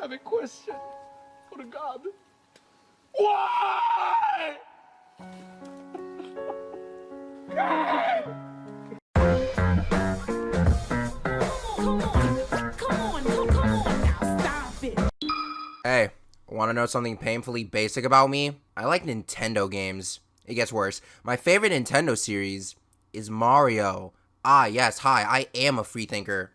have a question for God. Why? Hey, wanna know something painfully basic about me? I like Nintendo games. It gets worse. My favorite Nintendo series is Mario. Ah, yes, hi, I am a free thinker.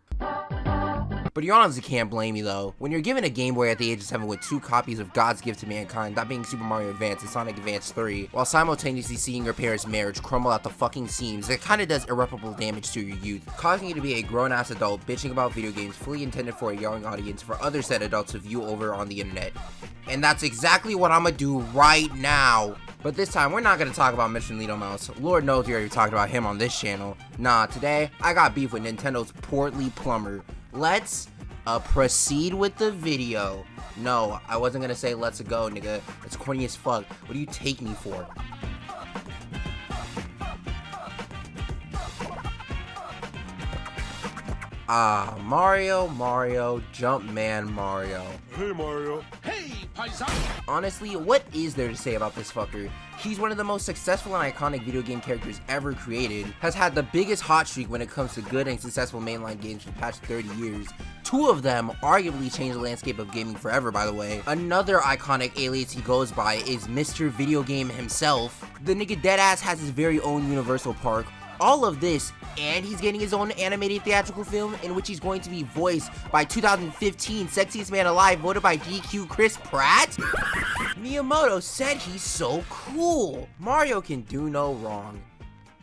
But you honestly can't blame me though. When you're given a Game Boy at the age of 7 with 2 copies of God's gift to mankind, that being Super Mario Advance and Sonic Advance 3, while simultaneously seeing your parents' marriage crumble at the fucking seams, it kinda does irreparable damage to your youth, causing you to be a grown-ass adult bitching about video games fully intended for a young audience for other said adults to view over on the internet. And that's exactly what I'ma do right now. But this time, we're not gonna talk about Mr. Little Mouse. Lord knows we already talked about him on this channel. Nah, today, I got beef with Nintendo's portly plumber. Let's proceed with the video. No, I wasn't gonna say let's go, nigga. It's corny as fuck. What do you take me for? Ah, Mario, Jumpman Mario. Hey, Mario. Hey, Paisan. Honestly, what is there to say about this fucker? He's one of the most successful and iconic video game characters ever created, has had the biggest hot streak when it comes to good and successful mainline games for the past 30 years. 2 of them arguably changed the landscape of gaming forever, by the way. Another iconic alias he goes by is Mr. Video Game himself. The nigga deadass has his very own Universal Park. All of this, and he's getting his own animated theatrical film in which he's going to be voiced by 2015 Sexiest Man Alive, voted by GQ Chris Pratt? Miyamoto said he's so cool. Mario can do no wrong.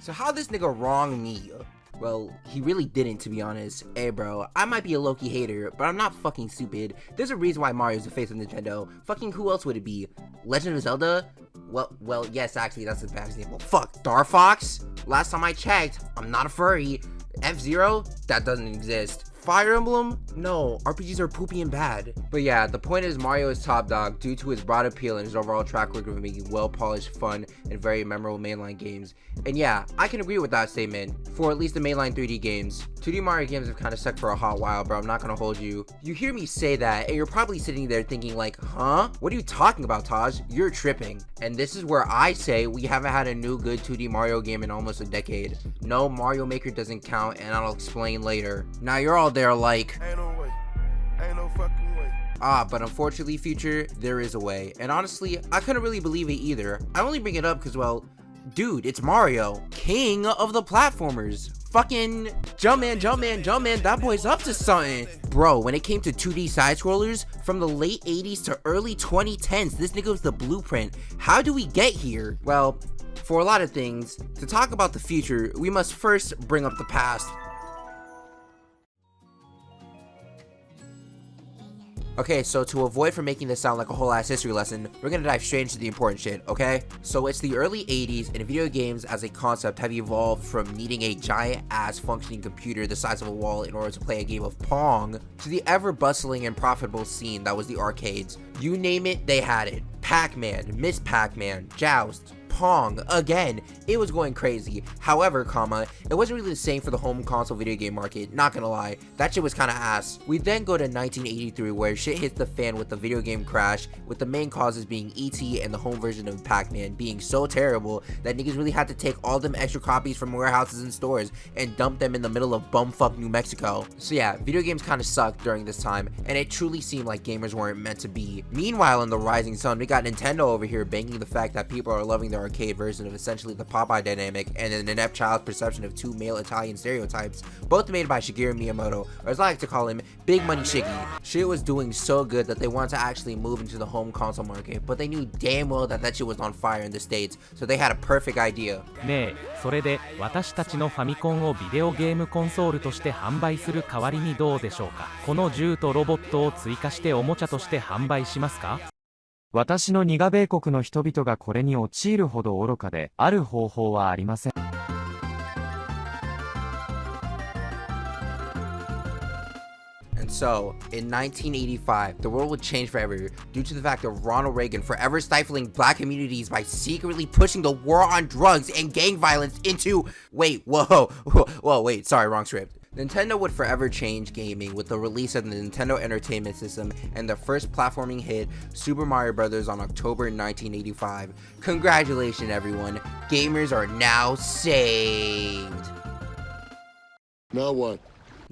So how this nigga wrong me? Well, he really didn't, to be honest. Hey bro, I might be a low-key hater, but I'm not fucking stupid. There's a reason why Mario's the face of Nintendo. Fucking who else would it be? Legend of Zelda? Well, yes, actually, that's the best example. Fuck, Star Fox? Last time I checked, I'm not a furry. F-Zero? That doesn't exist. Fire Emblem? No, RPGs are poopy and bad. But yeah, the point is Mario is top dog due to his broad appeal and his overall track record of making well-polished, fun, and very memorable mainline games. And yeah, I can agree with that statement, for at least the mainline 3D games. 2D Mario games have kind of sucked for a hot while, bro, I'm not gonna hold you. You hear me say that, and you're probably sitting there thinking like, huh? What are you talking about, Tahj? You're tripping. And this is where I say we haven't had a new good 2D Mario game in almost a decade. No, Mario Maker doesn't count, and I'll explain later. Now you're all there like, Ain't no way. Ain't no fucking way. Ah, but unfortunately, future, there is a way. And honestly, I couldn't really believe it either. I only bring it up because, well, dude, it's Mario, king of the platformers. Fucking Jumpman, that boy's up to something. Bro, when it came to 2D side-scrollers, from the late 80s to early 2010s, this nigga was the blueprint. How do we get here? Well, for a lot of things, to talk about the future, we must first bring up the past. Okay, so to avoid from making this sound like a whole ass history lesson, we're gonna dive straight into the important shit, okay? So it's the early 80s, and video games as a concept have evolved from needing a giant ass functioning computer the size of a wall in order to play a game of Pong, to the ever bustling and profitable scene that was the arcades. You name it, they had it. Pac-Man, Miss Pac-Man, Joust, Pong, again, it was going crazy. However, it wasn't really the same for the home console video game market, not gonna lie, that shit was kinda ass. We then go to 1983 where shit hits the fan with the video game crash, with the main causes being E.T. and the home version of Pac-Man being so terrible that niggas really had to take all them extra copies from warehouses and stores and dump them in the middle of bumfuck New Mexico. So yeah, video games kinda sucked during this time, and it truly seemed like gamers weren't meant to be. Meanwhile, in the rising sun, we got Nintendo over here banking the fact that people are loving their arcade version of essentially the Popeye dynamic and an inept child's perception of 2 male Italian stereotypes, both made by Shigeru Miyamoto, or as I like to call him, Big Money Shiggy. Shit was doing so good that they wanted to actually move into the home console market, but they knew damn well that shit was on fire in the States, so they had a perfect idea. ねえ、それで私たちのファミコンをビデオゲームコンソールとして販売する代わりにどうでしょうか。この銃とロボットを追加しておもちゃとして販売しますか。私の苦米国の人々がこれに陥るほど愚かである方法はありません。And so, in 1985, the world would change forever due to the fact of Ronald Reagan forever stifling black communities by secretly pushing the war on drugs and gang violence into... Wait, whoa, wait, sorry, wrong script. Nintendo would forever change gaming with the release of the Nintendo Entertainment System and the first platforming hit, Super Mario Bros. On October 1985. Congratulations everyone, gamers are now saved. Now what?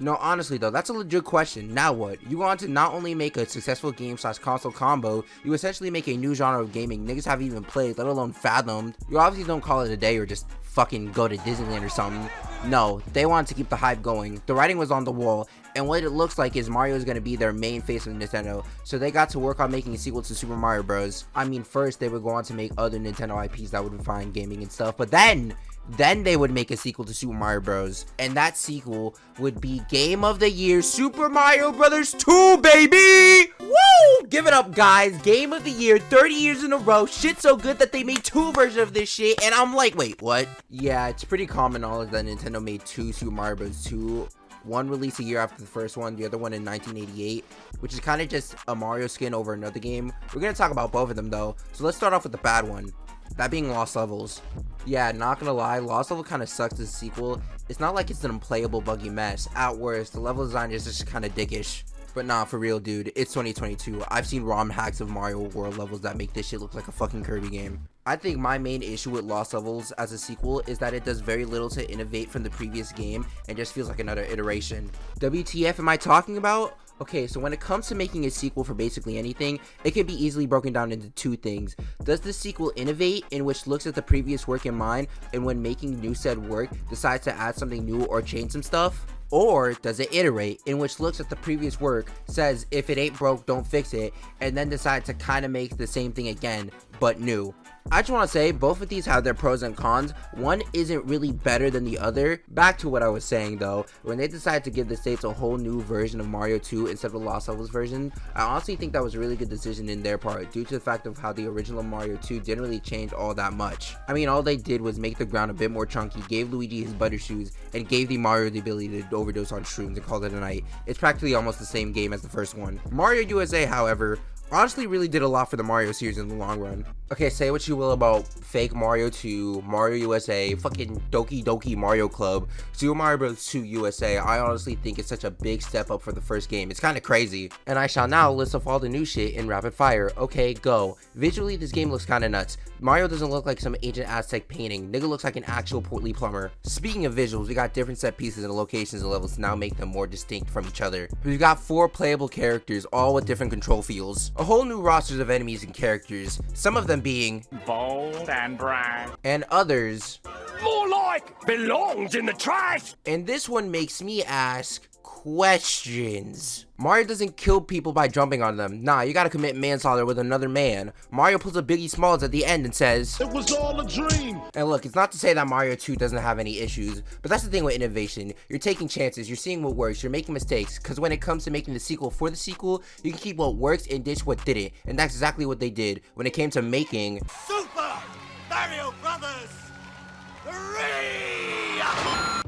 No, honestly though, that's a legit question. Now what? You want to not only make a successful game / console combo, you essentially make a new genre of gaming niggas haven't even played, let alone fathomed. You obviously don't call it a day or just fucking go to Disneyland or something. No, they wanted to keep the hype going. The writing was on the wall, and what it looks like is Mario is going to be their main face of Nintendo, so they got to work on making a sequel to Super Mario Bros. I mean, first they would go on to make other Nintendo IPs that would define gaming and stuff, but then they would make a sequel to Super Mario Bros. And that sequel would be Game of the Year Super Mario Bros. 2, baby! Woo! Give it up, guys. Game of the Year, 30 years in a row. Shit so good that they made 2 versions of this shit, and I'm like, wait, what? Yeah, it's pretty common knowledge that Nintendo made 2 Super Mario Bros. 2. One released a year after the first one, the other one in 1988, which is kind of just a Mario skin over another game. We're going to talk about both of them, though. So let's start off with the bad one. That being Lost Levels. Yeah, not gonna lie, Lost Level kind of sucks as a sequel. It's not like it's an unplayable buggy mess. At worst, the level design is just kind of dickish. But nah, for real, dude, it's 2022. I've seen ROM hacks of Mario World levels that make this shit look like a fucking Kirby game. I think my main issue with Lost Levels as a sequel is that it does very little to innovate from the previous game and just feels like another iteration. WTF am I talking about? Okay, so when it comes to making a sequel for basically anything, it can be easily broken down into 2 things. Does the sequel innovate, in which looks at the previous work in mind, and when making new said work, decides to add something new or change some stuff? Or does it iterate, in which looks at the previous work, says if it ain't broke, don't fix it, and then decides to kind of make the same thing again, but new? I just want to say, both of these have their pros and cons. One isn't really better than the other. Back to what I was saying though, when they decided to give the States a whole new version of Mario 2 instead of the Lost Levels version, I honestly think that was a really good decision in their part, due to the fact of how the original Mario 2 didn't really change all that much. I mean, all they did was make the ground a bit more chunky, gave Luigi his butter shoes, and gave the Mario the ability to overdose on shrooms and call it a night. It's practically almost the same game as the first one. Mario USA, however, honestly really did a lot for the Mario series in the long run. Okay, say what you will about fake Mario 2, Mario USA, fucking Doki Doki Mario Club, Super Mario Bros. 2 USA. I honestly think it's such a big step up for the first game. It's kind of crazy. And I shall now list off all the new shit in rapid fire. Okay, go. Visually, this game looks kind of nuts. Mario doesn't look like some ancient Aztec painting. Nigga looks like an actual portly plumber. Speaking of visuals, we got different set pieces and locations and levels to now make them more distinct from each other. We've got 4 playable characters, all with different control feels. A whole new rosters of enemies and characters, some of them being bold and bright, and others more like belongs in the trash. And this one makes me ask questions. Mario doesn't kill people by jumping on them. Nah, you gotta commit manslaughter with another man. Mario pulls a Biggie Smalls at the end and says, It was all a dream. And look, it's not to say that Mario 2 doesn't have any issues, but that's the thing with innovation. You're taking chances, you're seeing what works, you're making mistakes, because when it comes to making the sequel for the sequel, you can keep what works and ditch what didn't. And that's exactly what they did when it came to making Super Mario Brothers 3!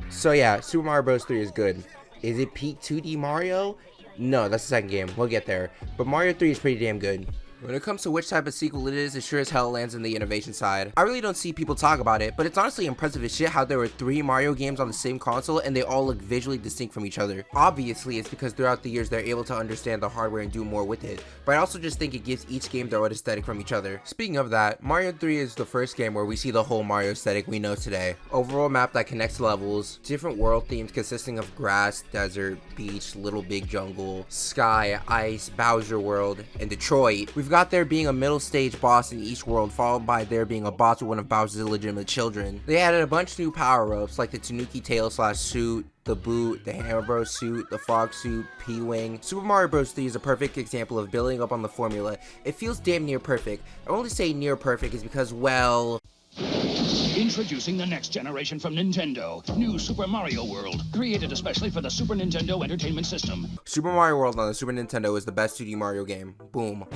So yeah, Super Mario Bros. 3 is good. Is it peak 2D Mario? No, that's the second game. We'll get there. But Mario 3 is pretty damn good. When it comes to which type of sequel it is, it sure as hell lands in the innovation side. I really don't see people talk about it, but it's honestly impressive as shit how there were 3 Mario games on the same console and they all look visually distinct from each other. Obviously, it's because throughout the years they're able to understand the hardware and do more with it, but I also just think it gives each game their own aesthetic from each other. Speaking of that, Mario 3 is the first game where we see the whole Mario aesthetic we know today. Overall map that connects levels, different world themes consisting of grass, desert, beach, little big jungle, sky, ice, Bowser World, and Detroit. We've got there being a middle stage boss in each world, followed by there being a boss with one of Bowser's illegitimate children. They added a bunch of new power-ups like the Tanuki Tail / suit, the boot, the Hammer Bros suit, the Frog suit, P-Wing. Super Mario Bros. 3 is a perfect example of building up on the formula. It feels damn near perfect. I only say near perfect is because, well... Introducing the next generation from Nintendo. New Super Mario World. Created especially for the Super Nintendo Entertainment System. Super Mario World on the Super Nintendo is the best 2D Mario game. Boom.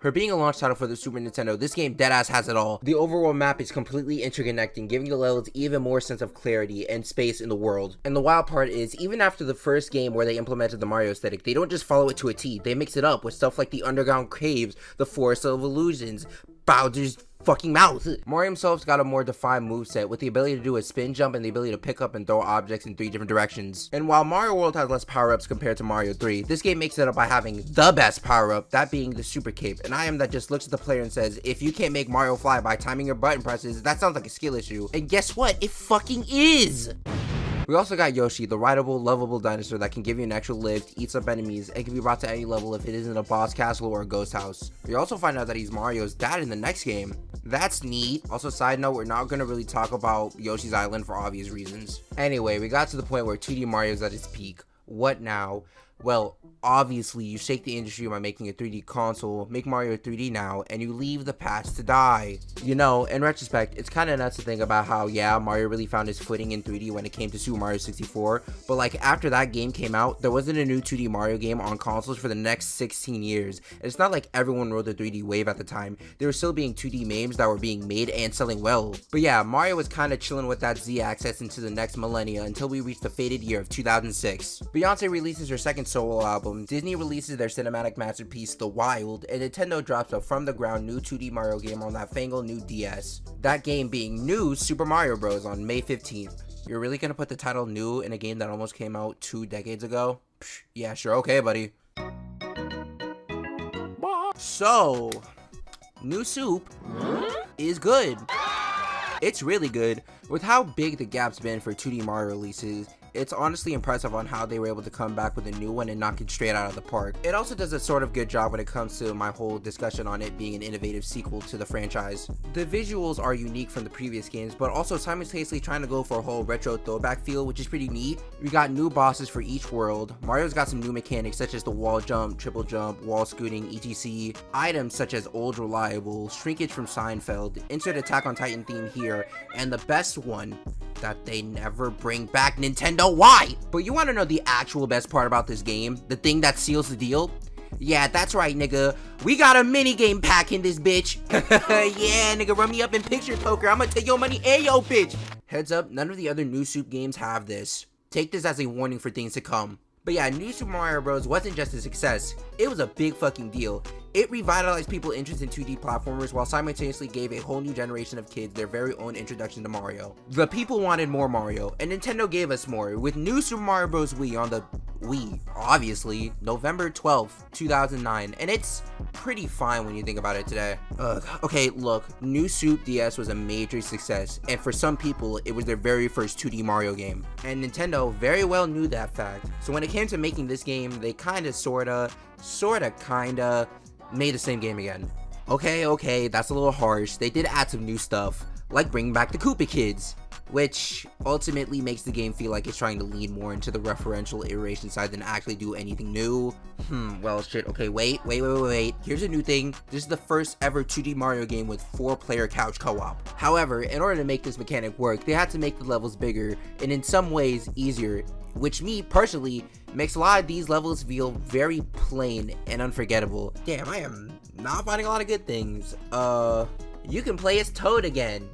For being a launch title for the Super Nintendo, this game deadass has it all. The overall map is completely interconnecting, giving the levels even more sense of clarity and space in the world. And the wild part is, even after the first game where they implemented the Mario aesthetic, they don't just follow it to a T, they mix it up with stuff like the underground caves, the Forest of Illusions, Bowser's fucking mouth. Mario himself's got a more defined moveset with the ability to do a spin jump and the ability to pick up and throw objects in 3 different directions. And while Mario World has less power-ups compared to Mario 3, this game makes it up by having the best power-up, that being the Super Cape. An item that just looks at the player and says, if you can't make Mario fly by timing your button presses, that sounds like a skill issue. And guess what? It fucking is! We also got Yoshi, the rideable, lovable dinosaur that can give you an extra lift, eats up enemies, and can be brought to any level if it isn't a boss castle or a ghost house. We also find out that he's Mario's dad in the next game. That's neat. Also, side note, we're not going to really talk about Yoshi's Island for obvious reasons. Anyway, we got to the point where 2D Mario's at its peak. What now? Well, obviously, you shake the industry by making a 3D console, make Mario 3D now, and you leave the past to die. You know, in retrospect, it's kind of nuts to think about how, yeah, Mario really found his footing in 3D when it came to Super Mario 64, but like, after that game came out, there wasn't a new 2D Mario game on consoles for the next 16 years. And it's not like everyone rode the 3D wave at the time. There were still being 2D memes that were being made and selling well. But yeah, Mario was kind of chilling with that Z-axis into the next millennia until we reached the fated year of 2006. Beyonce releases her second solo album, Disney releases their cinematic masterpiece, The Wild, and Nintendo drops a from-the-ground new 2D Mario game on that fangled new DS. That game being New Super Mario Bros. On May 15th. You're really gonna put the title new in a game that almost came out 2 decades ago? Psh, yeah, sure, okay, buddy. So, New Soup is good. It's really good. With how big the gap's been for 2D Mario releases, it's honestly impressive on how they were able to come back with a new one and knock it straight out of the park. It also does a sort of good job when it comes to my whole discussion on it being an innovative sequel to the franchise. The visuals are unique from the previous games, but also simultaneously trying to go for a whole retro throwback feel, which is pretty neat. We got new bosses for each world. Mario's got some new mechanics such as the wall jump, triple jump, wall scooting, etc. Items such as Old Reliable, Shrinkage from Seinfeld, insert Attack on Titan theme here, and the best one, that they never bring back Nintendo. Why? But you want to know the actual best part about this game? The thing that seals the deal? Yeah, that's right, nigga. We got a minigame pack in this bitch. Yeah, nigga, run me up in picture poker. I'ma take your money and yo, bitch. Heads up, none of the other New Soup games have this. Take this as a warning for things to come. But yeah, New Super Mario Bros. Wasn't just a success, it was a big fucking deal. It revitalized people's interest in 2D platformers while simultaneously gave a whole new generation of kids their very own introduction to Mario. The people wanted more Mario, and Nintendo gave us more, with New Super Mario Bros. Wii on the Wii, obviously, November 12th, 2009, and it's pretty fine when you think about it today. Okay, look, New Soup DS was a major success, and for some people, it was their very first 2D Mario game. And Nintendo very well knew that fact, so when it came to making this game, they kinda, sorta, made the same game again. Okay, that's a little harsh. They did add some new stuff, like bringing back the Koopa Kids, which ultimately makes the game feel like it's trying to lean more into the referential iteration side than actually do anything new. Well, shit, okay, wait. Here's a new thing. This is the first ever 2D Mario game with 4-player couch co-op. However, in order to make this mechanic work, they had to make the levels bigger, and in some ways, easier, which me, personally, makes a lot of these levels feel very plain and unforgettable. Damn, I am not finding a lot of good things. You can play as Toad again.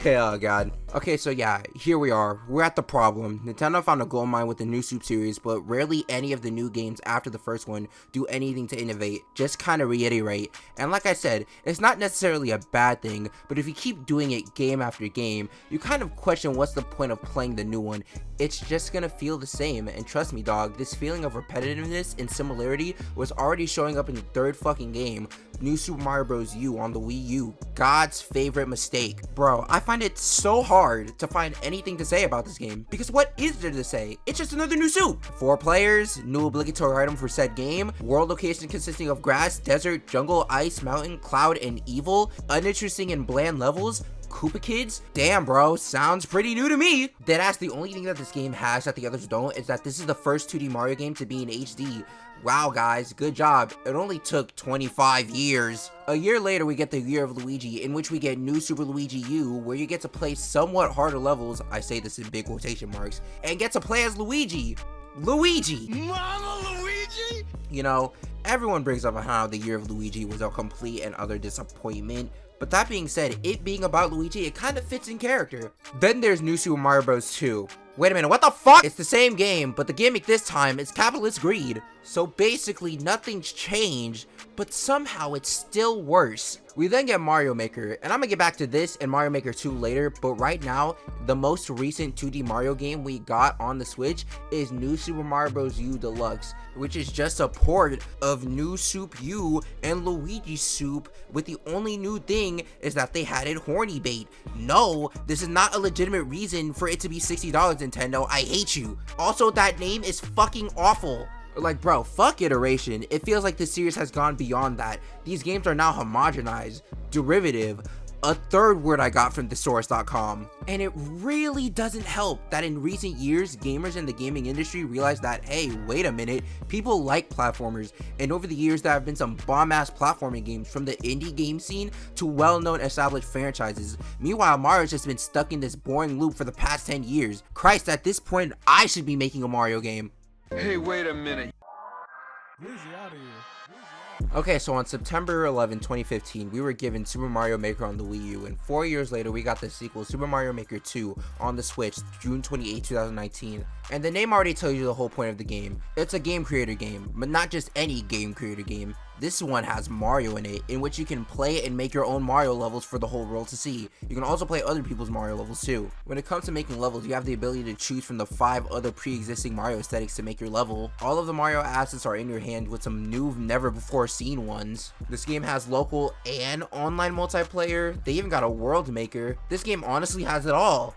Oh god. Okay, so yeah, here we are. We're at the problem. Nintendo found a gold mine with the New Soup series, but rarely any of the new games after the first one do anything to innovate, just kind of reiterate. And like I said, it's not necessarily a bad thing, but if you keep doing it game after game, you kind of question what's the point of playing the new one. It's just gonna feel the same, and trust me dog, this feeling of repetitiveness and similarity was already showing up in the third fucking game, New Super Mario Bros. U on the Wii U. God's favorite mistake. Bro, I find it so hard to find anything to say about this game, because what is there to say? It's just another New Soup. 4 players, new obligatory item for said game, world location consisting of grass, desert, jungle, ice, mountain, cloud, and evil, uninteresting and bland levels, Koopa Kids? Damn bro, sounds pretty new to me. Deadass, the only thing that this game has that the others don't is that this is the first 2D Mario game to be in HD. Wow guys, good job. It only took 25 years. A year later we get the Year of Luigi, in which we get New Super Luigi U, where you get to play somewhat harder levels, I say this in big quotation marks, and get to play as Luigi. Mama Luigi? You know, everyone brings up how the Year of Luigi was a complete and utter disappointment, but that being said, it being about Luigi, it kind of fits in character. Then there's New Super Mario Bros. 2. Wait a minute, what the fuck? It's the same game, but the gimmick this time is capitalist greed. So basically, nothing's changed, but somehow it's still worse. We then get Mario Maker, and I'm gonna get back to this and Mario Maker 2 later, but right now, the most recent 2D Mario game we got on the Switch is New Super Mario Bros. U Deluxe, which is just a port of New Soup U and Luigi Soup, with the only new thing is that they added horny bait. No, this is not a legitimate reason for it to be $60, Nintendo. I hate you. Also, that name is fucking awful. Like, bro, fuck iteration. It feels like the series has gone beyond that. These games are now homogenized, derivative, a third word I got from thesaurus.com. And it really doesn't help that in recent years, gamers in the gaming industry realized that, hey, wait a minute, people like platformers. And over the years, there have been some bomb-ass platforming games, from the indie game scene to well-known established franchises. Meanwhile, Mario's just been stuck in this boring loop for the past 10 years. Christ, at this point, I should be making a Mario game. Hey, wait a minute. Okay, so on September 11, 2015, we were given Super Mario Maker on the Wii U, and 4 years later, we got the sequel, Super Mario Maker 2, on the Switch, June 28, 2019. And the name already tells you the whole point of the game. It's a game creator game, but not just any game creator game. This one has Mario in it, in which you can play and make your own Mario levels for the whole world to see. You can also play other people's Mario levels too. When it comes to making levels, you have the ability to choose from the 5 other pre-existing Mario aesthetics to make your level. All of the Mario assets are in your hand, with some new, never before seen ones. This game has local and online multiplayer. They even got a world maker. This game honestly has it all.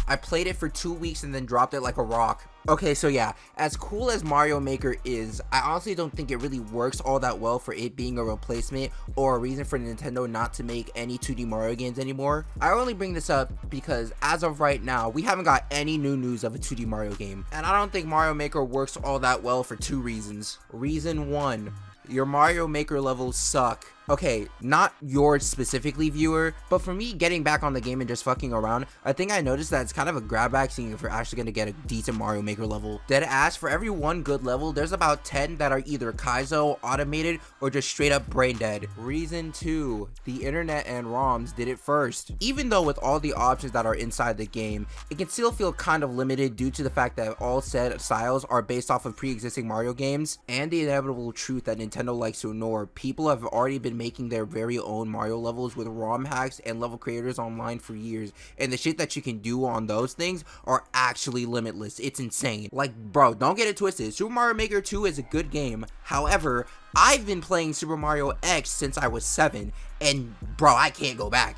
I played it for 2 weeks and then dropped it like a rock. Okay, so yeah, as cool as Mario Maker is, I honestly don't think it really works all that well for it being a replacement or a reason for Nintendo not to make any 2D Mario games anymore. I only bring this up because as of right now, we haven't got any new news of a 2D Mario game. And I don't think Mario Maker works all that well for 2 reasons. Reason 1, your Mario Maker levels suck. Okay, not yours specifically, viewer, but for me, getting back on the game and just fucking around, I think I noticed that it's kind of a grab bag scene if you're actually gonna get a decent Mario Maker level. Dead ass, for every one good level, there's about 10 that are either Kaizo, automated, or just straight up brain dead. Reason 2, the internet and ROMs did it first. Even though with all the options that are inside the game, it can still feel kind of limited due to the fact that all said styles are based off of pre-existing Mario games, and the inevitable truth that Nintendo likes to ignore. People have already been making their very own Mario levels with ROM hacks and level creators online for years, and the shit that you can do on those things are actually limitless. It's insane. Like, bro, don't get it twisted. Super Mario Maker 2 is a good game. However, I've been playing Super Mario X since I was 7, and bro, I can't go back.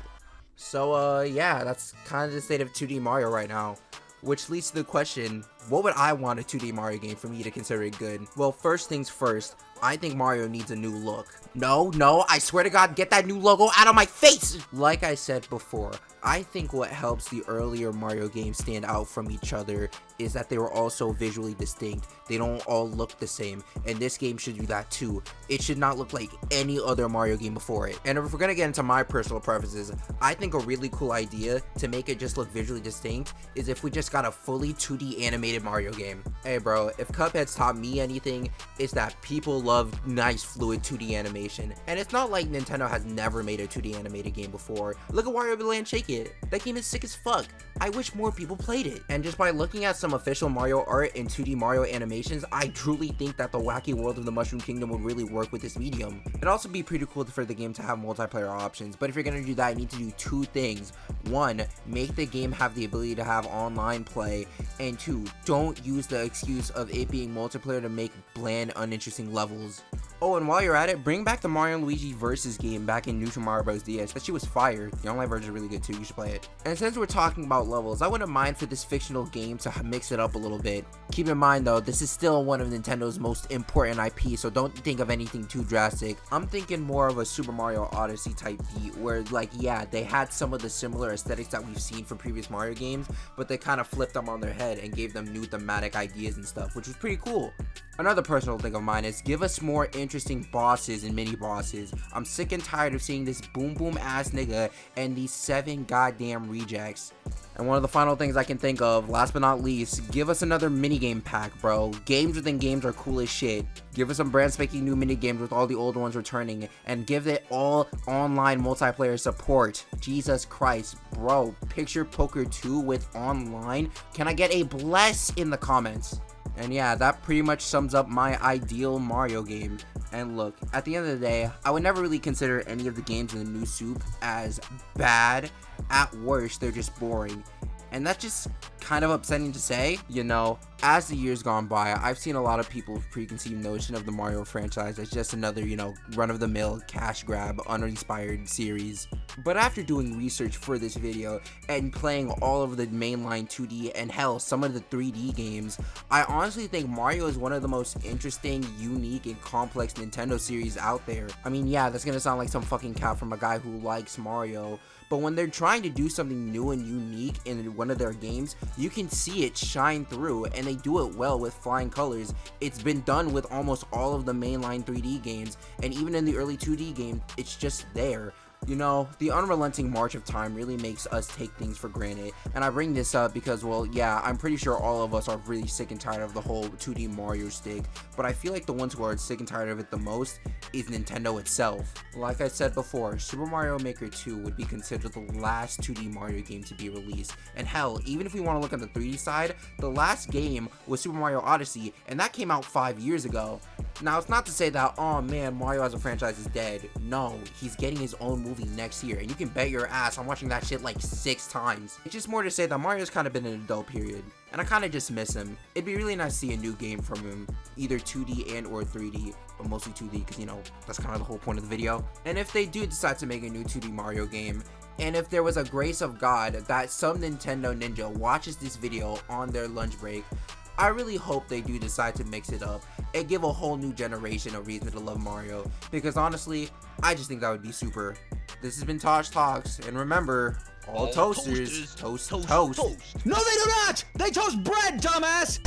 So yeah, that's kind of the state of 2D Mario right now. Which leads to the question, what would I want a 2D Mario game for me to consider it good? Well, first things first, I think Mario needs a new look. No, I swear to God, get that new logo out of my face! Like I said before, I think what helps the earlier Mario games stand out from each other is that they were also visually distinct. They don't all look the same, and this game should do that too. It should not look like any other Mario game before it. And if we're gonna get into my personal preferences, I think a really cool idea to make it just look visually distinct is if we just got a fully 2D animated Mario game. Hey bro, if Cuphead's taught me anything, it's that people love nice fluid 2D animation. And it's not like Nintendo has never made a 2D animated game before. Look at Wario Land Shake It. That game is sick as fuck. I wish more people played it. And just by looking at some official Mario art and 2D Mario animations, I truly think that the wacky world of the Mushroom Kingdom would really work with this medium. It'd also be pretty cool for the game to have multiplayer options, but if you're gonna do that, you need to do 2 things. 1, make the game have the ability to have online play, and 2, don't use the excuse of it being multiplayer to make bland, uninteresting levels. Oh, and while you're at it, bring back the Mario and Luigi Versus game back in New Super Mario Bros. DS. That shit was fire. The online version is really good too, you should play it. And since we're talking about levels, I wouldn't mind for this fictional game to mix it up a little bit. Keep in mind though, this is still one of Nintendo's most important IP, so don't think of anything too drastic. I'm thinking more of a Super Mario Odyssey type beat, where like, yeah, they had some of the similar aesthetics that we've seen from previous Mario games, but they kind of flipped them on their head and gave them new thematic ideas and stuff, which was pretty cool. Another personal thing of mine is give us more interesting bosses and mini bosses. I'm sick and tired of seeing this boom boom ass nigga and these 7 goddamn rejects. And one of the final things I can think of, last but not least, give us another minigame pack, bro. Games within games are cool as shit. Give us some brand spanking new minigames with all the old ones returning, and give it all online multiplayer support. Jesus Christ, bro. Picture Poker 2 with online? Can I get a bless in the comments? And yeah, that pretty much sums up my ideal Mario game. And look, at the end of the day, I would never really consider any of the games in the new Soup as bad. At worst, they're just boring. And that's just kind of upsetting to say. You know, as the years gone by, I've seen a lot of people's preconceived notion of the Mario franchise as just another, you know, run-of-the-mill, cash grab, uninspired series. But after doing research for this video and playing all of the mainline 2D and hell, some of the 3D games, I honestly think Mario is one of the most interesting, unique, and complex Nintendo series out there. I mean, yeah, that's gonna sound like some fucking cap from a guy who likes Mario, but when they're trying to do something new and unique in one of their games, you can see it shine through, and they do it well with flying colors. It's been done with almost all of the mainline 3D games, and even in the early 2D game, it's just there. You know, the unrelenting march of time really makes us take things for granted, and I bring this up because, well, yeah, I'm pretty sure all of us are really sick and tired of the whole 2D Mario stick, but I feel like the ones who are sick and tired of it the most is Nintendo itself. Like I said before, Super Mario Maker 2 would be considered the last 2D Mario game to be released, and hell, even if we want to look on the 3D side, the last game was Super Mario Odyssey, and that came out 5 years ago. Now, it's not to say that, oh man, Mario as a franchise is dead. No, he's getting his own movie next year, and you can bet your ass I'm watching that shit like 6 times. It's just more to say that Mario's kind of been in a dull period, and I kind of just miss him. It'd be really nice to see a new game from him, either 2D and or 3D, but mostly 2D because, you know, that's kind of the whole point of the video. And if they do decide to make a new 2D Mario game, and if there was a grace of God that some Nintendo ninja watches this video on their lunch break, I really hope they do decide to mix it up and give a whole new generation a reason to love Mario, because honestly, I just think that would be super. This has been Tahj Talks, and remember, all toasters toast. No, they do not! They toast bread, dumbass!